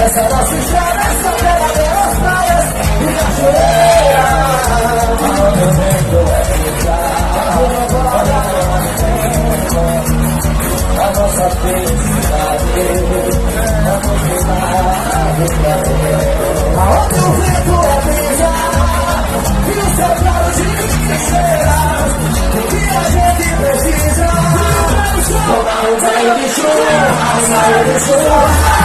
Essa nossa estrada é só pelas praias e cachoeira. O momento é brincar, a nossa felicidade, vamos queimar do prazer. Aonde o vento é brisa e o céu claro de estrelas, o que a gente precisa. Tomar um banho de chuva, sair de chuva.